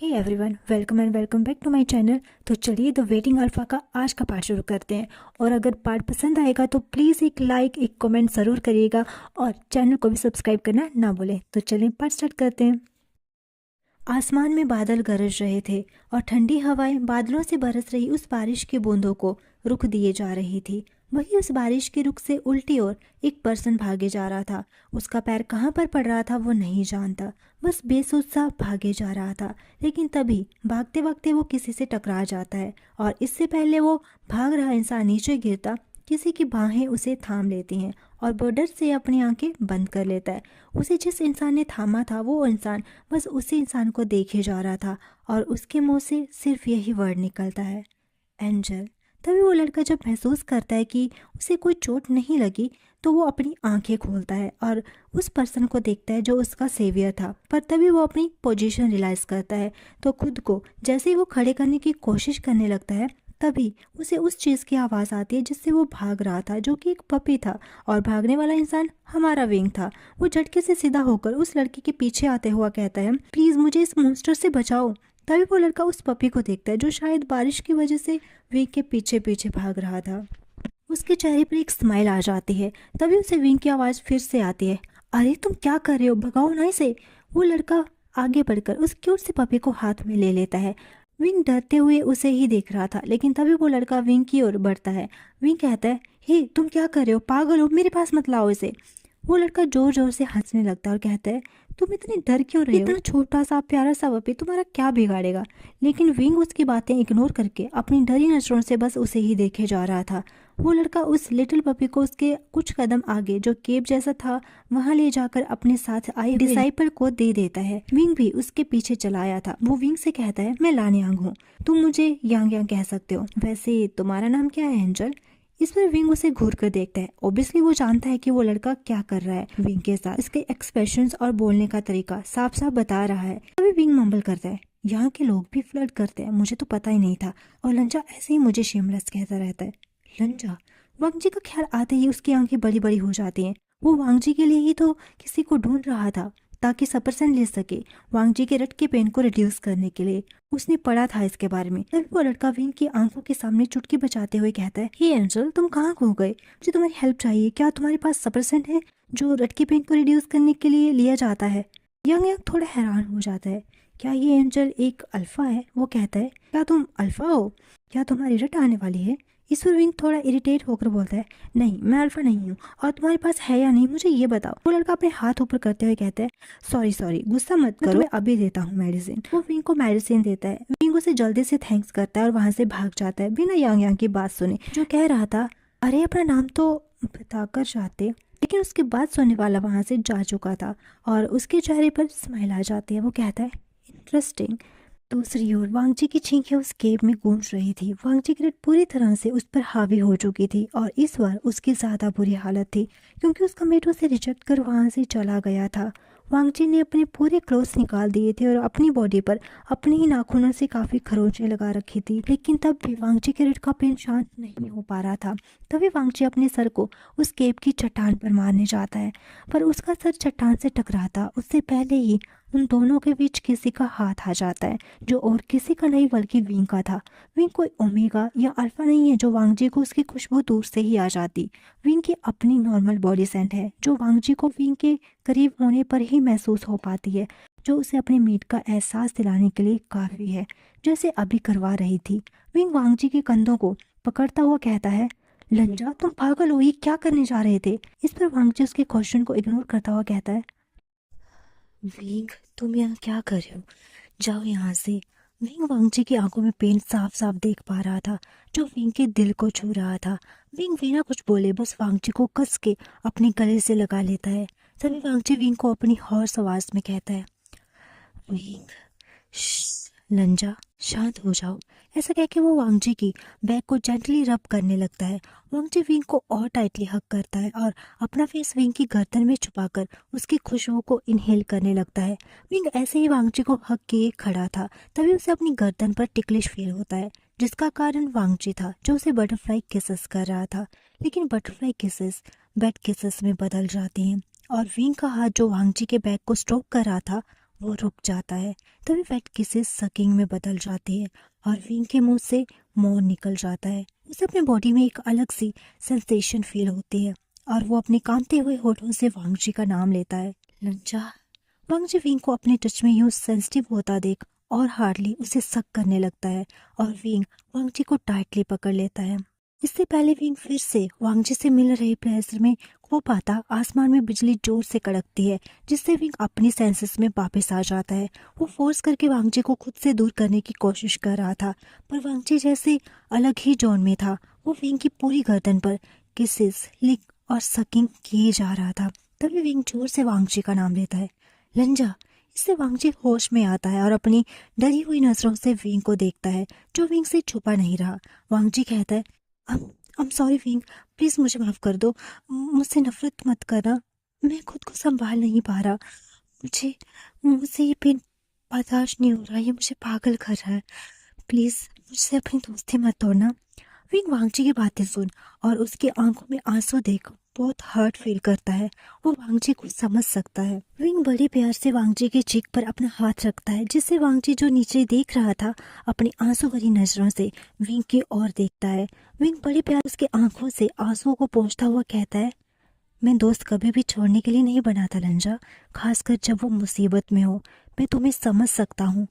Hey everyone, welcome and welcome back to my channel. तो चलिए the waiting alpha का आज का पार्ट शुरू करते हैं। और अगर पार्ट पसंद आएगा तो प्लीज़ एक लाइक एक कमेंट ज़रूर करिएगा और चैनल को भी सब्सक्राइब करना ना भूलें। तो चलिए पार्ट स्टार्ट करते हैं। आसमान में बादल गरज रहे थे और ठंडी हवाएं बादलों से बरस रही उस बारिश की बूंदों को रुख दिए जा रही थी। वही उस बारिश के रुख से उल्टी ओर एक पर्सन भागे जा रहा था। उसका पैर कहाँ पर पड़ रहा था वो नहीं जानता, बस बेसुध सा भागे जा रहा था। लेकिन तभी भागते वक्त वो किसी से टकरा जाता है और इससे पहले वो भाग रहा इंसान नीचे गिरता, किसी की बाहें उसे थाम लेती हैं और वो डर से अपनी आंखें बंद कर लेता है। उसे जिस इंसान ने थामा था वो इंसान बस उसी इंसान को देखे जा रहा था और उसके मुंह से सिर्फ यही वर्ड निकलता है, एंजल। तभी वो लड़का जब महसूस करता है कि उसे कोई चोट नहीं लगी तो वो अपनी आंखें खोलता है और उस पर्सन को देखता है जो उसका सेवियर था। पर तभी वो अपनी पोजीशन रियलाइज करता है तो खुद को जैसे ही वो खड़े करने की कोशिश करने लगता है तभी उसे उस चीज़ की आवाज़ आती है जिससे वो भाग रहा था, जो कि एक पपी था। और भागने वाला इंसान हमारा विंग था। वो झटके से सीधा होकर उस लड़के के पीछे आते हुआ कहता है, प्लीज़ मुझे इस मॉन्स्टर से बचाओ। तभी वो लड़का उस पपी को देखता है जो शायद बारिश की वजह से विंग के पीछे पीछे भाग रहा था। उसके चेहरे पर एक स्माइल आ जाती है। तभी उसे विंग की आवाज़ फिर से आती है, अरे तुम क्या कर रहे हो, भगाओ ना इसे। वो लड़का आगे बढ़कर उस क्यूट से पपी को हाथ में ले लेता है। विंग डरते हुए उसे ही देख रहा था, लेकिन तभी वो लड़का विंग की ओर बढ़ता है। विंग कहता है, हे तुम क्या कर रहे हो, पागल हो, मेरे पास मत लाओ इसे। वो लड़का जोर जोर से हंसने लगता है और कहता है, तुम इतने डर क्यों रहे हो, इतना छोटा सा प्यारा सा पपी तुम्हारा क्या बिगाड़ेगा। लेकिन विंग उसकी बातें इग्नोर करके अपनी डरी नजरों से बस उसे ही देखे जा रहा था। वो लड़का उस लिटिल पपी को उसके कुछ कदम आगे जो केव जैसा था वहां ले जाकर अपने साथ आए डिसाइपल को दे देता है। विंग भी उसके पीछे चला आया था। वो विंग से कहता है, मैं लानयांग हूँ, तुम मुझे यांग यांग कह सकते हो। वैसे तुम्हारा नाम क्या है, एंजल। इस पर विंग उसे घूर कर देखता है। ऑब्वियसली वो जानता है कि वो लड़का क्या कर रहा है विंग के साथ। इसके एक्सप्रेशंस और बोलने का तरीका साफ साफ बता रहा है। तभी विंग मम्बल करता है, यहाँ के लोग भी फ्लर्ट करते हैं, मुझे तो पता ही नहीं था। और लंजा ऐसे ही मुझे शेमलेस कहता रहता है। लंजा। वांगजी का ख्याल आते ही उसकी आंखें बड़ी बड़ी हो जाती हैं। वो वांगजी के लिए ही तो किसी को ढूंढ रहा था ताकि सपरसेंट ले सके, वांगजी के रट के पेन को रिड्यूस करने के लिए। उसने पढ़ा था इसके बारे में। तभी वो लड़का विंग की आंखों के सामने चुटकी बजाते हुए कहता है, हे एंजल, तुम कहाँ खो गए, मुझे तुम्हारी हेल्प चाहिए। क्या तुम्हारे पास सपरसेंट है जो रट के पेन को रिड्यूस करने के लिए लिया जाता है। यंग यंग थोड़ा हैरान हो जाता है, क्या ये एंजल एक अल्फा है। वो कहता है, क्या तुम अल्फा हो, क्या तुम्हारी रट आने वाली है। इस पर विंग थोड़ा इरिटेट होकर बोलता है, नहीं मैं अल्फा नहीं हूँ, और तुम्हारे पास है या नहीं मुझे ये बताओ। वो लड़का अपने हाथ ऊपर करते हुए कहता है, सॉरी सॉरी, गुस्सा मत करो, मैं अभी देता हूँ मेडिसिन। वो विंग को मेडिसिन देता है। विंग उसे जल्दी से थैंक्स करता है और वहां से भाग जाता है बिना यांग यांग की बात सुने, जो कह रहा था, अरे अपना नाम तो बताकर जाते। लेकिन उसकी बात सुनने वाला वहां से जा चुका था और उसके चेहरे पर स्माइल आ जाती है। वो कहता है, इंटरेस्टिंग। दूसरी ओर वांगजी की छींकें उस केव में गूंज रही थी। वांगजी की रट पूरी तरह से उस पर हावी हो चुकी थी और इस बार उसकी ज्यादा बुरी हालत थी क्योंकि उसका मेट उसे रिजेक्ट कर वहां से चला गया था। वांगजी ने अपने पूरे क्लोथ्स निकाल दिए थे और अपनी बॉडी पर अपने ही नाखूनों से काफी खरोंचें लगा रखी थी, लेकिन तब भी वांगजी के रट का पेन शांत नहीं हो पा रहा था। तभी वांगजी अपने सर को उस केव की चट्टान पर मारने जाता है, पर उसका सर चट्टान से टकराता उससे पहले ही उन दोनों के बीच किसी का हाथ आ जाता है, जो और किसी का नहीं बल्कि विंग का था। विंग कोई ओमेगा या अल्फा नहीं है जो वांगजी को उसकी खुशबू दूर से ही आ जाती। विंग की अपनी नॉर्मल बॉडी सेंट है जो वांगजी को विंग के करीब होने पर ही महसूस हो पाती है, जो उसे अपने मीट का एहसास दिलाने के लिए काफी है, जैसे अभी करवा रही थी। विंग वांगजी के कंधों को पकड़ता हुआ कहता है, लंजा तुम पागल हो, ये क्या करने जा रहे थे। इस पर वांगजी उसके क्वेश्चन को इग्नोर करता हुआ कहता है, विंग तुम यहाँ क्या कर रहे हो, जाओ यहाँ से। विंग वांगजी की आंखों में पेन साफ साफ देख पा रहा था जो विंग के दिल को छू रहा था। विंग बिना कुछ बोले बस वांगजी को कस के अपने गले से लगा लेता है। तभी वांगजी विंग को अपनी हॉर्स आवाज में कहता है, विंग लंजा शांत हो जाओ। ऐसा कह के वो वांगजी की बैक को जेंटली रब करने लगता है। वांगजी विंग को और टाइटली हक करता है और अपना फेस विंग की गर्दन में छुपाकर उसकी खुशबू को इनहेल करने लगता है। विंग ऐसे ही वांगजी को हक किए खड़ा था, तभी उसे अपनी गर्दन पर टिकलिश फील होता है, जिसका कारण वांगजी था जो उसे बटरफ्लाई किसेस कर रहा था। लेकिन बटरफ्लाई किसेस बेड किसेस में बदल जाती हैं और विंग का हाथ जो वांगजी के बैक को स्ट्रोक कर रहा था वो रुक जाता है। तभी वेट किसेस सकिंग में बदल जाती है और विंग के मुंह से मोर निकल जाता है। उसे अपने बॉडी में एक अलग सी सेंसेशन फील होती है और वो अपने कांपते हुए होठों से वांगजी का नाम लेता है, लंजा। वांगजी विंग को अपने टच में यूं सेंसिटिव होता देख और हार्डली उसे सक करने लगता है और विंग वांगजी को टाइटली पकड़ लेता है। इससे पहले विंग फिर से वांगजी से मिल रहे प्रेशर में खो पाता, आसमान में बिजली जोर से कड़कती है जिससे विंग अपनी सेंसेस में वापस आ जाता है। वो फोर्स करके वांगजी को खुद से दूर करने की कोशिश कर रहा था, पर वांगजी जैसे अलग ही जोन में था। वो विंग की पूरी गर्दन पर किसेस, लिक और सकिंग किए जा रहा था। तभी विंग जोर से वांगजी का नाम लेता है, लंजा। इससे वांगजी होश में आता है और अपनी डरी हुई नजरों से विंग को देखता है जो विंग से छुपा नहीं रहा। वांगजी कहता है, I'm सॉरी विंग, प्लीज मुझे माफ कर दो, मुझसे नफरत मत करना, मैं खुद को संभाल नहीं पा रहा, मुझसे ये पेन बर्दाश्त नहीं हो रहा, ये मुझे पागल कर रहा है, प्लीज मुझसे अपनी दोस्ती मत तोड़ना। विंग वांगजी की बातें सुन और उसकी आंखों में आंसू देख बहुत हर्ट फील करता है। वो वांगजी को समझ सकता है। विंग बड़े प्यार से वांगजी के चीक पर अपना हाथ रखता है जिससे वांगजी जो नीचे देख रहा था अपनी आंसू भरी नजरों से विंग की ओर देखता है। विंग बड़े प्यार उसके आंखों से आंसुओं को पोंछता हुआ कहता है, मैं दोस्त कभी भी छोड़ने के लिए नहीं बना था लंजा, खासकर जब वो मुसीबत में हो। मैं तुम्हें समझ सकता हूँ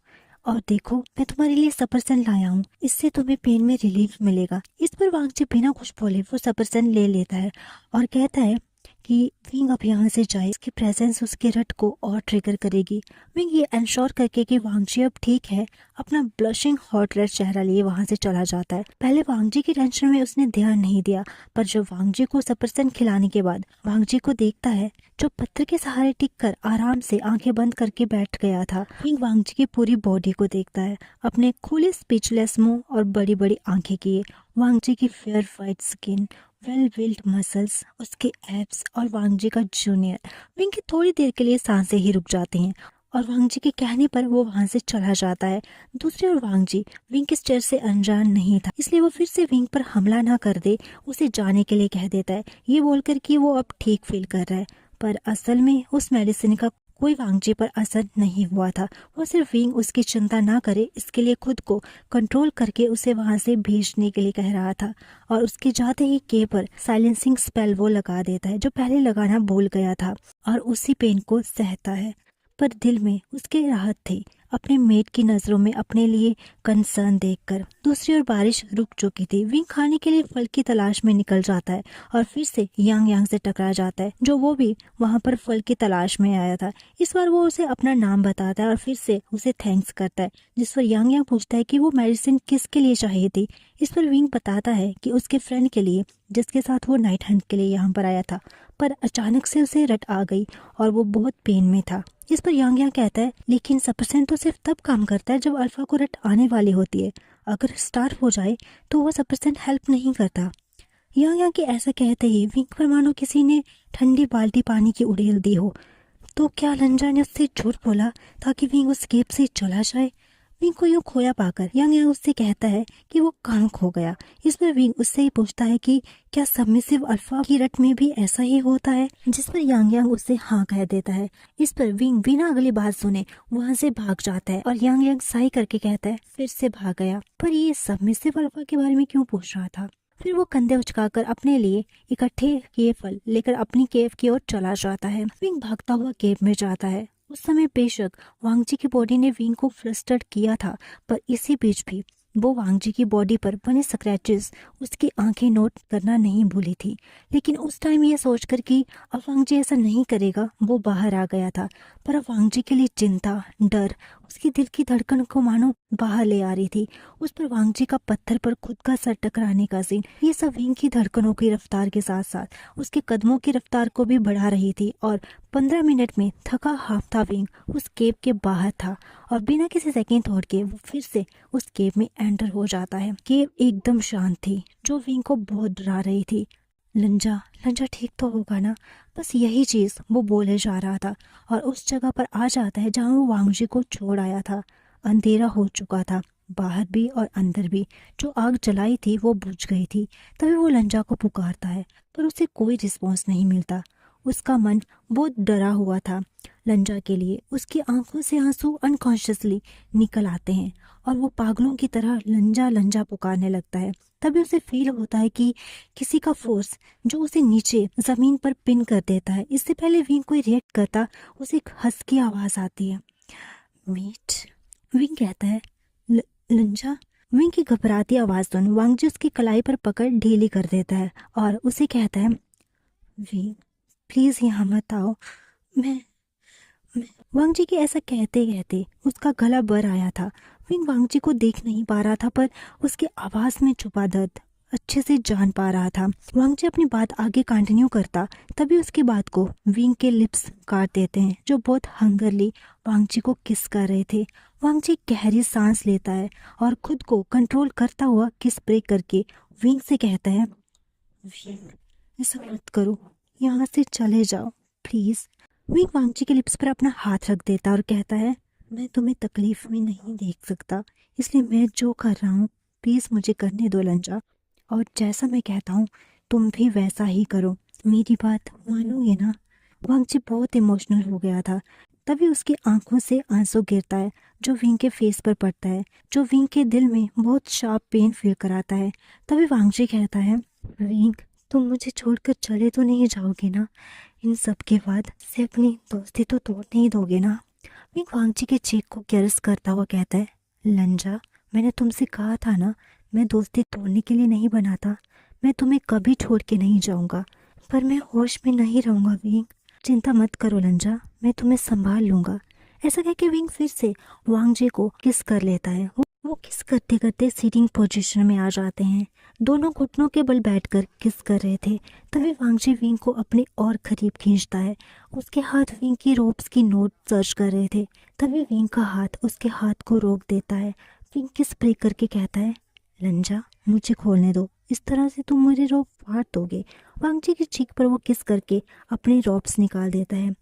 और देखो मैं तुम्हारे लिए सफरचंद लाया हूँ, इससे तुम्हें पेन में रिलीफ मिलेगा। इस पर वांगजी बिना कुछ बोले वो सफरचंद ले लेता है और कहता है कि विंग अब यहाँ से जाए, इसकी प्रेजेंस उसके रट को और ट्रिगर करेगी। विंग ये इंश्योर करके कि वांगजी अब ठीक है अपना ब्लशिंग हॉट रेड चेहरा लिए वहां से चला जाता है। पहले वांगजी की टेंशन में उसने ध्यान नहीं दिया, पर जब वांगजी को सफरचंद खिलाने के बाद वांगजी को देखता है जो पत्थर के सहारे टिक कर आराम से आंखें बंद करके बैठ गया था। विंग वांगजी की पूरी बॉडी को देखता है, अपने खुले स्पीचलेस मुंह और बड़ी बड़ी आंखें किए। वांगजी की fair white skin, well build muscles, उसके एब्स और वांगजी का जूनियर। विंग की थोड़ी देर के लिए सांसें ही रुक जाती हैं और वांगजी के कहने पर वो वहां से चला जाता है। दूसरी ओर वांगजी विंग के स्टेयर से अनजान नहीं था, इसलिए वो फिर से विंग पर हमला ना कर दे उसे जाने के लिए कह देता है, ये बोलकर कि वो अब ठीक फील कर रहा है। पर असल में उस मेडिसिन का कोई वांगजी पर असर नहीं हुआ था। वो सिर्फ विंग उसकी चिंता ना करे इसके लिए खुद को कंट्रोल करके उसे वहां से भेजने के लिए कह रहा था और उसके जाते ही के पर साइलेंसिंग स्पेल वो लगा देता है जो पहले लगाना भूल गया था और उसी पेन को सहता है। पर दिल में उसके राहत थी अपने मेट की नजरों में अपने लिए कंसर्न देखकर। दूसरी ओर बारिश रुक चुकी थी। विंग खाने के लिए फल की तलाश में निकल जाता है और फिर से यांग यांग से टकरा जाता है जो वो भी वहां पर फल की तलाश में आया था। इस बार वो उसे अपना नाम बताता है और फिर से उसे थैंक्स करता है, जिस पर यांग यांग पूछता है कि वो मेडिसिन किसके लिए चाहिए थी। इस पर विंग बताता है कि उसके फ्रेंड के लिए जिसके साथ वो नाइट हंट के लिए यहाँ पर आया था, पर अचानक से उसे रट आ गई और वो बहुत पेन में था। इस पर यांग यांग कहता है, लेकिन सफरचंद तो सिर्फ तब काम करता है जब अल्फा को रट आने वाली होती है, अगर स्टार्व हो जाए तो वो सफरचंद हेल्प नहीं करता। यांग यांग के ऐसा कहते ही विंग पर मानो किसी ने ठंडी बाल्टी पानी की उड़ेल दी हो। तो क्या लंजा ने उससे झूठ बोला ताकि विंग उस केप से चला जाए? विंग को यूं खोया पाकर यांग यांग उससे कहता है कि वो कहाँ खो गया। इस पर विंग उससे ही पूछता है कि क्या सबमिसिव अल्फा की रट में भी ऐसा ही होता है, जिस पर यांग यांग उससे हाँ कह देता है। इस पर विंग बिना अगली बात सुने वहां से भाग जाता है और यांग यांग साई करके कहता है फिर से भाग गया। पर ये सबमिसिव अल्फा के बारे में क्यों पूछ रहा था? फिर वो कंधे उचकाकर अपने लिए इकट्ठे किए फल लेकर अपनी केव की ओर चला जाता है। विंग भागता हुआ केव में जाता है। उस समय बेशक वांगजी की बॉडी ने विंग को फ्रस्ट्रेट किया था, पर इसी बीच भी वो वांगजी की बॉडी पर बने स्क्रैचेस उसकी आंखें नोट करना नहीं भूली थी। लेकिन उस टाइम ये सोचकर कि अब वांगजी ऐसा नहीं करेगा वो बाहर आ गया था, पर अब वांगजी के लिए चिंता, डर उसकी दिल की धड़कन को मानो बाहर ले आ रही थी। उस पर वांगजी का पत्थर पर खुद का सर टकराने का सीन, ये सब विंग की धड़कनों की रफ्तार के साथ साथ उसके कदमों की रफ्तार को भी बढ़ा रही थी और 15 मिनट में थका हाफता विंग उस केव के बाहर था और बिना किसी सेकंड थॉट के वो फिर से उस केव में एंटर हो जाता है। केव एकदम शांत थी जो विंग को बहुत डरा रही थी। लंजा लंजा ठीक तो होगा ना, बस यही चीज वो बोले जा रहा था और उस जगह पर आ जाता है जहाँ वो वांगजी को छोड़ आया था। अंधेरा हो चुका था बाहर भी और अंदर भी। जो आग जलाई थी वो बुझ गई थी। तभी वो लंजा को पुकारता है पर उसे कोई रिस्पॉन्स नहीं मिलता। उसका मन बहुत डरा हुआ था लंजा के लिए। उसकी आंखों से आंसू अनकॉन्शियसली निकल आते हैं और वो पागलों की तरह लंजा लंजा पुकारने लगता है। तभी उसे फील होता है कि किसी का फोर्स जो उसे नीचे जमीन पर पिन कर देता है। इससे पहले विंग कोई रिएक्ट करता, उसे एक हंस आवाज आती है, मीट। विंग कहता है, लंजा। विंग की घबराती आवाज सुन वांगजी उसकी कलाई पर पकड़ ढीली कर देता है और उसे कहता है, विंग प्लीज यहाँ मत आओ। मैं वांगजी के ऐसा कहते कहते उसका गला भर आया था। विंग वांगजी को देख नहीं पा रहा था, पर उसकी आवाज में छुपा दर्द अच्छे से जान पा रहा था। वांगजी अपनी बात आगे कंटिन्यू करता, तभी उसकी बात को विंग के लिप्स काट देते हैं, जो बहुत हंगरली वांगजी को किस कर रहे थे। वांगजी गहरी सांस लेता है और खुद को कंट्रोल करता हुआ किस ब्रेक करके विंग से कहता है, विंग ऐसा मत करो, यहाँ से चले जाओ प्लीज। विंग वांगजी के लिप्स पर अपना हाथ रख देता और कहता है, मैं तुम्हें तकलीफ में नहीं देख सकता, इसलिए मैं जो कर रहा हूँ प्लीज मुझे करने दो लंजा, और जैसा मैं कहता हूँ तुम भी वैसा ही करो, मेरी बात मानोगे ना। वांगजी बहुत इमोशनल हो गया था। तभी उसकी आंखों से आंसू गिरता है जो विंग के फेस पर पड़ता है, जो विंग के दिल में बहुत शार्प पेन फील कराता है। तभी वांगजी कहता है, विंग तुम मुझे छोड़कर चले तो नहीं जाओगे ना? इन सब के बाद से अपनी दोस्ती तो तोड़ नहीं दोगे ना? विंग वांगजी के चेक को कैरस करता हुआ कहता है, लंजा मैंने तुमसे कहा था ना, मैं दोस्ती तोड़ने के लिए नहीं बना था। मैं तुम्हें कभी छोड़ के नहीं जाऊंगा, पर मैं होश में नहीं रहूंगा विंग। चिंता मत करो लंजा, मैं तुम्हें संभाल लूंगा। ऐसा कह के विंग फिर से वांगजी को किस कर लेता है। वो किस करते करते सीटिंग पोजीशन में आ जाते हैं। दोनों घुटनों के बल बैठकर किस कर रहे थे। तभी वांगजी विंग को अपने और करीब खींचता है। उसके हाथ विंग की रोप्स की नोट सर्च कर रहे थे। तभी विंग का हाथ उसके हाथ को रोक देता है। विंग किस ब्रेक करके कहता है, लंजा मुझे खोलने दो, इस तरह से तुम मेरे रोप फाड़ दोगे। वांगजी की चीख पर वो किस करके अपने रोप्स निकाल देता है।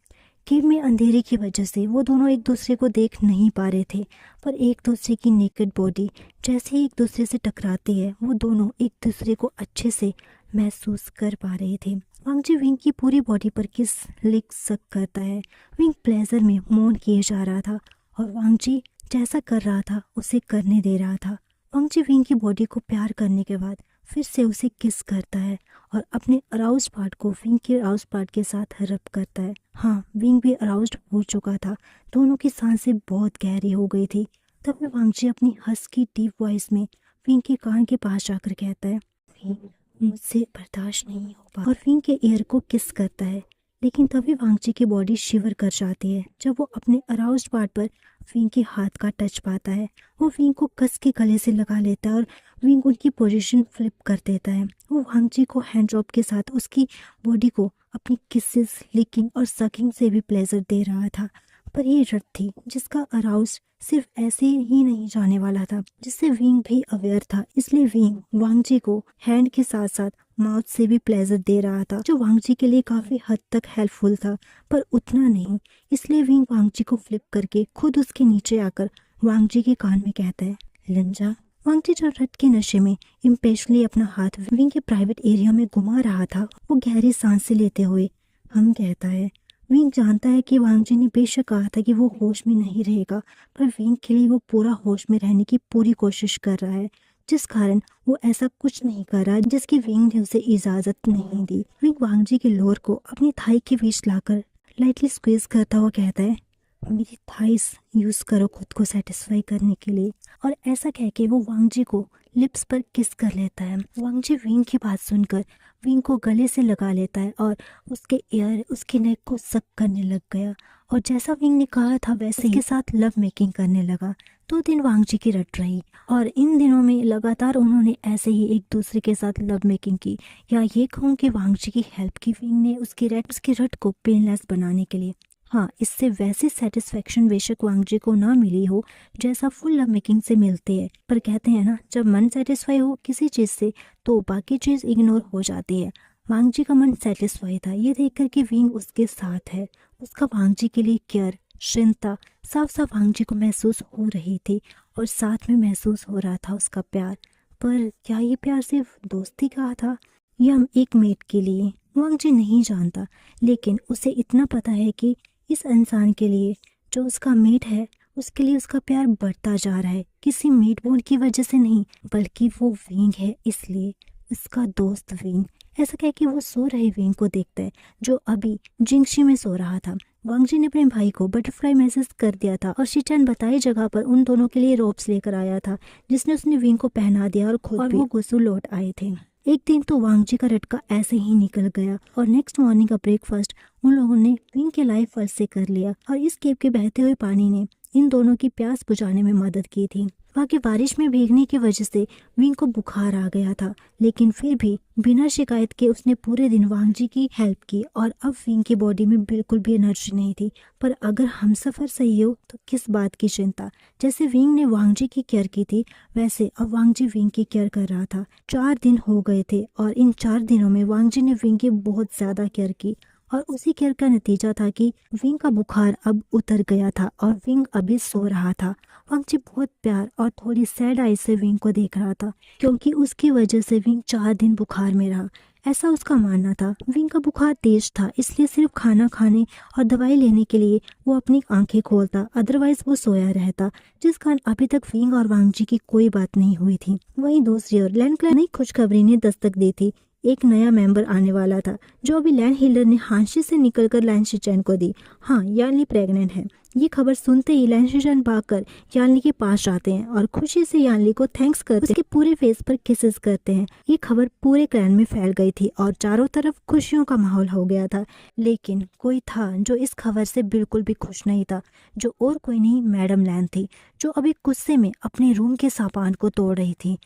केव में अंधेरे की वजह से वो दोनों एक दूसरे को देख नहीं पा रहे थे, पर एक दूसरे की नेकेड बॉडी जैसे ही एक दूसरे से टकराती है, वो दोनों एक दूसरे को अच्छे से महसूस कर पा रहे थे। वांगजी विंग की पूरी बॉडी पर किस लिक सक करता है। विंग प्लेजर में मौन किए जा रहा था और वांगजी जैसा कर रहा था उसे करने दे रहा था। वांगजी विंग की बॉडी को प्यार करने के बाद फिर से उसे किस करता है और अपने अराउज्ड पार्ट को विंग के अराउज्ड पार्ट के साथ रब करता है। हाँ, विंग भी अराउज्ड हो चुका था। दोनों की सांसें बहुत गहरी हो गई थी। तब वांगजी अपनी हस्की डीप वॉइस में विंग के कान के पास जाकर कहता है, विंग मुझसे बर्दाश्त नहीं होगा, और विंग के ईयर को किस करता है। लेकिन तभी वांगजी की बॉडी शिवर कर जाती है जब वो अपने अराउज्ड पार्ट पर विंग के हाथ का टच पाता है। वो विंग को कस के गले से लगा लेता है और विंग उनकी पोजीशन फ्लिप कर देता है। वो वांगजी को हैंड ड्रॉप के साथ उसकी बॉडी को अपनी किसेस, लिकिंग और सकिंग से भी प्लेजर दे रहा था। पर ये रट थी जिसका अराउज सिर्फ ऐसे ही नहीं जाने वाला था, जिससे विंग भी अवेयर था। इसलिए विंग वांगजी को हैंड के साथ साथ माउथ से भी प्लेजर दे रहा था, जो वांगजी के लिए काफी हद तक हेल्पफुल था, पर उतना नहीं। इसलिए विंग वांगजी को फ्लिप करके खुद उसके नीचे आकर वांगजी के कान में कहता है, लंजा। वांगजी जो रट के नशे में इम्पेशनली अपना हाथ विंग के प्राइवेट एरिया में घुमा रहा था, वो गहरी सांसें लेते हुए हम कहता है। विंग जानता है कि वांगजी ने बेशक कहा था कि वो होश में नहीं रहेगा, पर विंग के लिए वो पूरा होश में रहने की पूरी कोशिश कर रहा है, जिस कारण वो ऐसा कुछ नहीं कर रहा जिसकी विंग ने उसे इजाजत नहीं दी। विंग वांगजी के लोअर को अपनी थाई के बीच लाकर लाइटली स्क्वीज करता हुआ कहता है, मेरी थाइस यूज करो खुद को सेटिस्फाई करने के लिए। और ऐसा कह के वो वांगजी को लिप्स पर किस कर लेता है। वांगजी विंग की बात सुनकर विंग को गले से लगा लेता है और उसके ईयर, उसके नेक को सक करने लग गया। और जैसा विंग ने कहा था वैसे ही के साथ लव मेकिंग करने लगा। 2 दिन वांगजी की रट रही और इन दिनों में लगातार उन्होंने ऐसे ही एक दूसरे के साथ लव मेकिंग की, या ये कहूँ कि वांगजी की हेल्प की विंग ने उसकी रट को पेनलेस बनाने के लिए। हाँ, इससे वैसी सेटिस्फेक्शन बेशक वांगजी को ना मिली हो जैसा फुल लव मेकिंग से मिलती है, पर कहते हैं ना, जब मन सेटिस्फाई हो किसी चीज़ से तो बाकी चीज़ इग्नोर हो जाती है। वांगजी का मन सेटिस्फाई था ये देखकर कि विंग उसके साथ है। उसका वांगजी के लिए केयर, चिंता साफ साफ वांगजी को महसूस हो रही थी, और साथ में महसूस हो रहा था उसका प्यार। पर क्या ये प्यार सिर्फ दोस्ती का था, यह एक मेट के लिए वांग जी नहीं जानता, लेकिन उसे इतना पता है कि इस इंसान के लिए जो उसका मेट है उसके लिए उसका प्यार बढ़ता जा रहा है, किसी मेट बॉन्ड की वजह से नहीं, बल्कि वो विंग है इसलिए। उसका दोस्त विंग। ऐसा कह के वो सो रहे विंग को देखता है जो अभी जिंगशी में सो रहा था। वांग जी ने अपने भाई को बटरफ्लाई मैसेज कर दिया था और शिचान बताई जगह पर उन दोनों के लिए रोप्स लेकर आया था, जिसने उसने विंग को पहना दिया और खुद भी वो गुस्सू लौट आए थे। एक दिन तो वांग जी का रटका ऐसे ही निकल गया और नेक्स्ट मॉर्निंग का ब्रेकफास्ट उन लोगों ने विंग के लाइव फल से कर लिया और इस केव के बहते हुए पानी ने इन दोनों की प्यास बुझाने में मदद की थी। वहाँ की बारिश में भीगने की वजह से विंग को बुखार आ गया था, लेकिन फिर भी बिना शिकायत के उसने पूरे दिन वांग जी की हेल्प की और अब विंग की बॉडी में बिल्कुल भी एनर्जी नहीं थी। पर अगर हमसफर सही हो तो किस बात की चिंता। जैसे विंग ने वांग जी की केयर की थी वैसे अब वांग जी विंग की केयर कर रहा था। 4 दिन हो गए थे और इन 4 दिनों में वांग जी ने विंग की बहुत ज्यादा केयर की और उसी केयर का नतीजा था कि विंग का बुखार अब उतर गया था और विंग अभी सो रहा था। वांग जी बहुत प्यार और थोड़ी सैड आई से विंग को देख रहा था, क्योंकि उसकी वजह से विंग 4 दिन बुखार में रहा। ऐसा उसका मानना था। विंग का बुखार तेज था, इसलिए सिर्फ खाना खाने और दवाई लेने के लिए वो अपनी आंखें खोलता, अदरवाइज वो सोया रहता, जिस कारण अभी तक विंग और वांग जी की कोई बात नहीं हुई थी। वहीं दूसरी ओर लैंड क्लैन नई खुशखबरी ने दस्तक दी थी। एक नया मेंबर आने वाला था जो अभी लैंड हीलर ने हांशी से निकलकर लैंड शिचैन को दी। हाँ, यानली प्रेग्नेंट है। ये खबर सुनते ही लैंड शिचैन भागकर यानली के पास जाते हैं और खुशी से यानली को थैंक्स कर उसके पूरे फेस पर किसेस करते हैं। ये खबर पूरे क्लैन में फैल गई थी और चारों तरफ खुशियों का माहौल हो गया था। लेकिन कोई था जो इस खबर से बिल्कुल भी खुश नहीं था, जो और कोई नहीं मैडम लैन थी, जो अभी गुस्से में अपने रूम के सामान को तोड़ रही थी।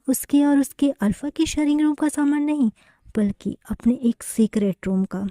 उसके और उसके अल्फा के शेयरिंग रूम का सामान नहीं, बल्कि अपने एक सीक्रेट रूम का।